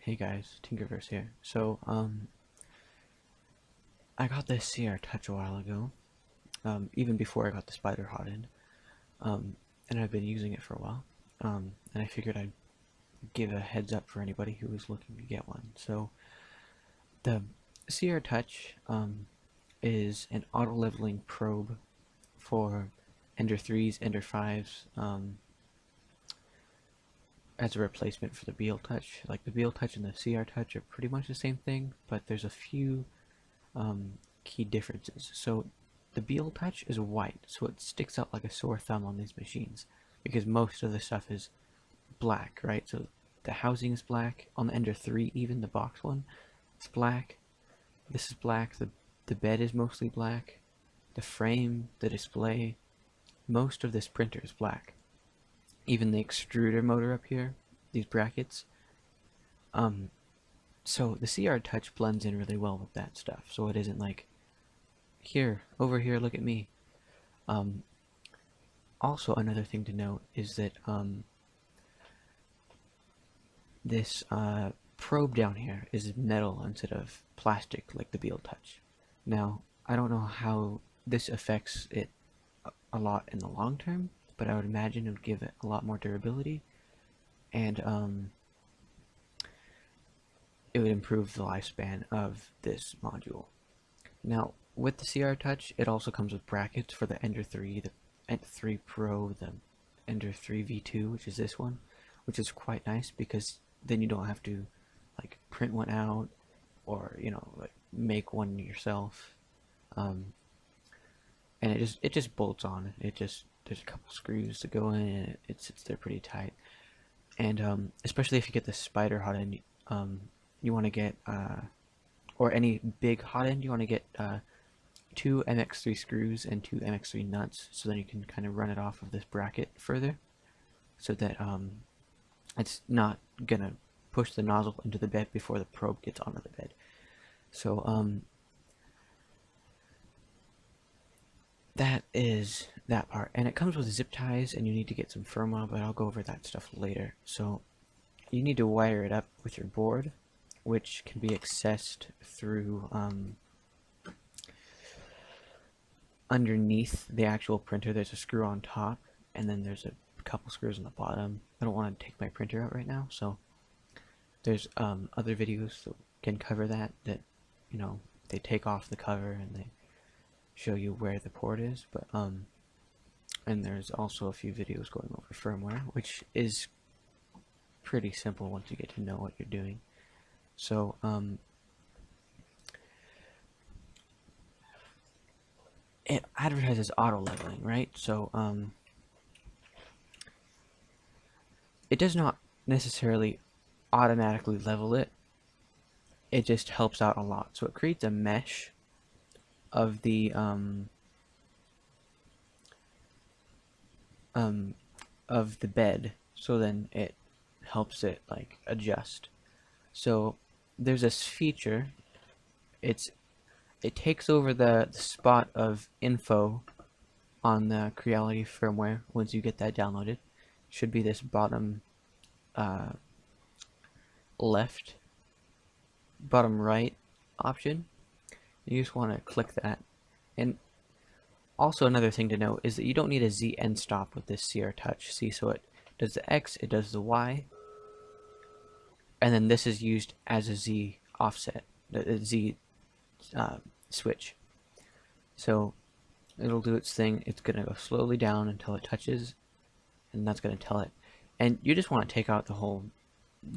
Hey guys, Tinkerverse here. I got this CR Touch a while ago, even before I got the Spider Hot End, and I've been using it for a while, and I figured I'd give a heads up for anybody who was looking to get one. So, the CR Touch is an auto-leveling probe for Ender 3s, Ender 5s, as a replacement for the BLTouch. Like, the BLTouch and the CR Touch are pretty much the same thing, but there's a few key differences. So the BLTouch is white, so it sticks out like a sore thumb on these machines because most of the stuff is black, right? So the housing is black. On the Ender 3, even the box one, it's black. This is black. The bed is mostly black. The frame, the display, most of this printer is black. Even the extruder motor up here, these brackets. So the CR Touch blends in really well with that stuff. So it isn't like, here, over here, look at me. Also, another thing to note is that this probe down here is metal instead of plastic like the BLTouch. Now, I don't know how this affects it a lot in the long term, but I would imagine it would give it a lot more durability, and it would improve the lifespan of this module. Now, with the CR Touch, it also comes with brackets for the Ender 3, the Ender 3 Pro, the Ender 3 V2, which is this one, which is quite nice because then you don't have to like print one out or like make one yourself. And it just bolts on. There's a couple screws to go in, and it sits there pretty tight. And especially if you get the Spider Hot End, you want to get or any big hot end, you want to get 2 MX3 screws and 2 MX3 nuts, so then you can kind of run it off of this bracket further, so that it's not gonna push the nozzle into the bed before the probe gets onto the bed. So that is that part, and it comes with zip ties, and you need to get some firmware, but I'll go over that stuff later. So you need to wire it up with your board, which can be accessed through underneath the actual printer. There's a screw on top, and then there's a couple screws on the bottom. I don't want to take my printer out right now, so there's other videos that can cover that they take off the cover and they show you where the port is, but and there's also a few videos going over firmware, which is pretty simple once you get to know what you're doing. So it advertises auto leveling, right? So it does not necessarily automatically level it. It just helps out a lot. So it creates a mesh of the bed, so then it helps it like adjust. So there's this feature. It takes over the spot of info on the Creality firmware. Once you get that downloaded, should be this bottom left, bottom right option. You just want to click that. And also another thing to note is that you don't need a Z end stop with this CR Touch. See, so it does the X, it does the Y, and then this is used as a Z offset, a Z switch. So it'll do its thing. It's gonna go slowly down until it touches, and that's gonna tell it. And you just want to take out the whole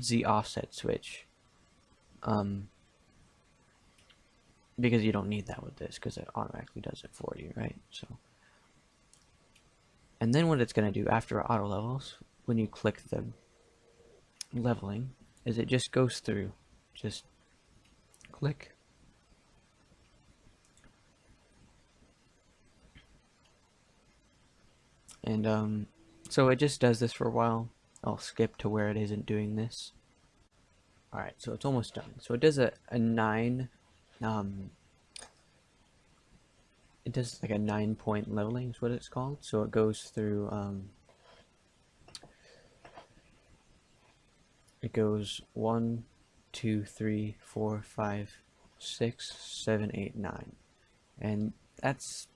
Z offset switch, because you don't need that with this, because it automatically does it for you, right? So, and then what it's gonna do after auto levels, when you click the leveling, is it just goes through, just click. And so it just does this for a while. I'll skip to where it isn't doing this. Alright, so it's almost done. So it does a 9, it does like a 9-point leveling is what it's called. So it goes through, it goes 1, 2, 3, 4, 5, 6, 7, 8, 9, and that's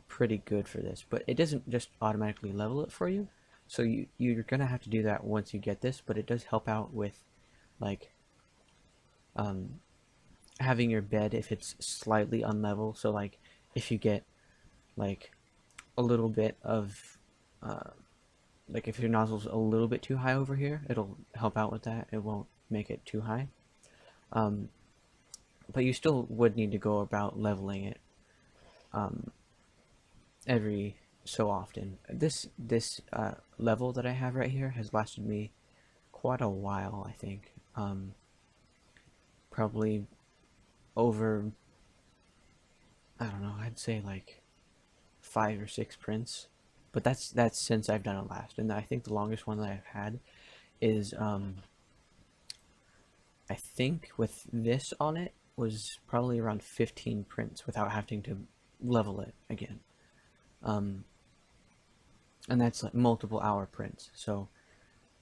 pretty good for this, but it doesn't just automatically level it for you, so you're gonna have to do that once you get this, but it does help out with like having your bed if it's slightly unlevel. So like if you get like a little bit of like if your nozzle's a little bit too high over here, it'll help out with that. It won't make it too high, but you still would need to go about leveling it every so often. This level that I have right here has lasted me quite a while, I think. Probably over, I don't know, I'd say like 5 or 6 prints, but that's since I've done it last. And I think the longest one that I've had is I think with this on it was probably around 15 prints without having to level it again. And that's like multiple hour prints, so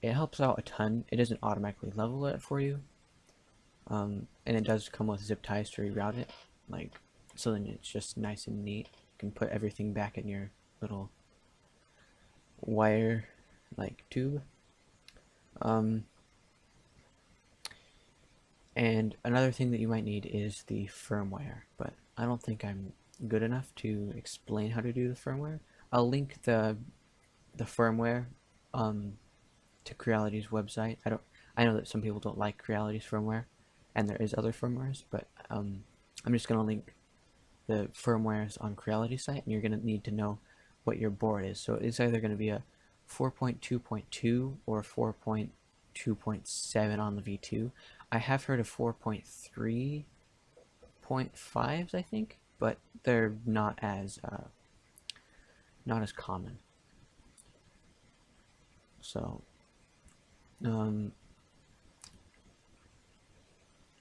it helps out a ton. It doesn't automatically level it for you, and it does come with zip ties to reroute it, like, so then it's just nice and neat. You can put everything back in your little wire like tube. And another thing that you might need is the firmware, but I don't think I'm good enough to explain how to do the firmware. I'll link the firmware to Creality's website. I know that some people don't like Creality's firmware, and there is other firmwares, but I'm just gonna link the firmwares on Creality's site, and you're gonna need to know what your board is. So it's either gonna be a 4.2.2 or 4.2.7 on the V2. I have heard of 4.3.5s, I think, but they're not as common. So,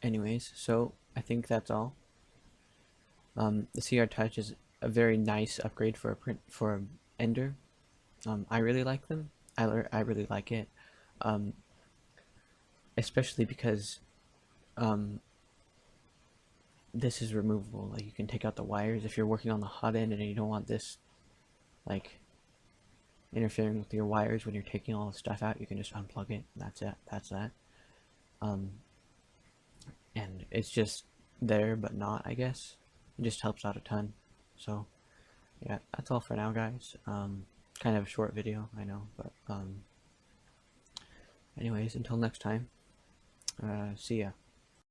anyways, so I think that's all. The CR Touch is a very nice upgrade for a Ender. I really like them. I really like it, especially because this is removable. Like, you can take out the wires if you're working on the hot end and you don't want this like interfering with your wires when you're taking all the stuff out. You can just unplug it. That's it. That's that. And it's just there but not, I guess. It just helps out a ton. So yeah, that's all for now, guys. Kind of a short video, I know, but anyways, until next time, see ya.